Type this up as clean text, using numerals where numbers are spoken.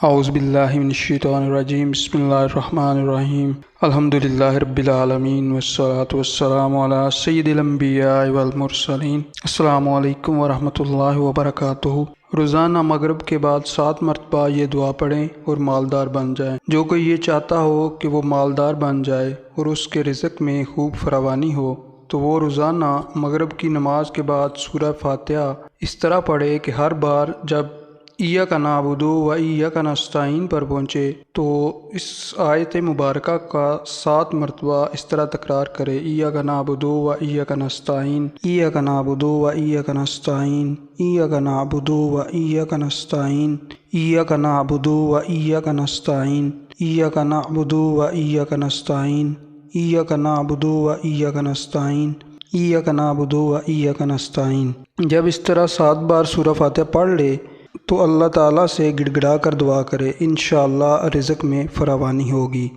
اعوذ باللہ من الشیطان الرجیم بسم اللہ الرحمن الرحیم الحمدللہ رب العالمین والصلاة والسلام علی سید الانبیاء والمرسلین۔ السلام علیکم ورحمۃ اللہ وبرکاتہ۔ روزانہ مغرب کے بعد 7 مرتبہ یہ دعا پڑھیں اور مالدار بن جائیں۔ جو کوئی یہ چاہتا ہو کہ وہ مالدار بن جائے اور اس کے رزق میں خوب فراوانی ہو تو وہ روزانہ مغرب کی نماز کے بعد سورہ فاتحہ اس طرح پڑھے کہ ہر بار جب ایاک نعبد و ایاک نستعین پر پہنچے تو اس آیت مبارکہ کا 7 مرتبہ اس طرح تکرار کرے، ایاک نعبد و ایاک نستعین، ایاک نعبد و ایاک نستعین، ایاک نعبد و ایاک نستعین، ایاک نعبد و ایاک نستعین، ایاک نعبد و ایاک نستعین، ایاک نعبد و ایاک نستعین، ایاک نعبد و ایاک نستعین۔ جب اس طرح 7 بار سورہ فاتحہ پڑھ لے تو اللہ تعالیٰ سے گڑ گڑا کر دعا کرے، انشاءاللہ رزق میں فراوانی ہوگی۔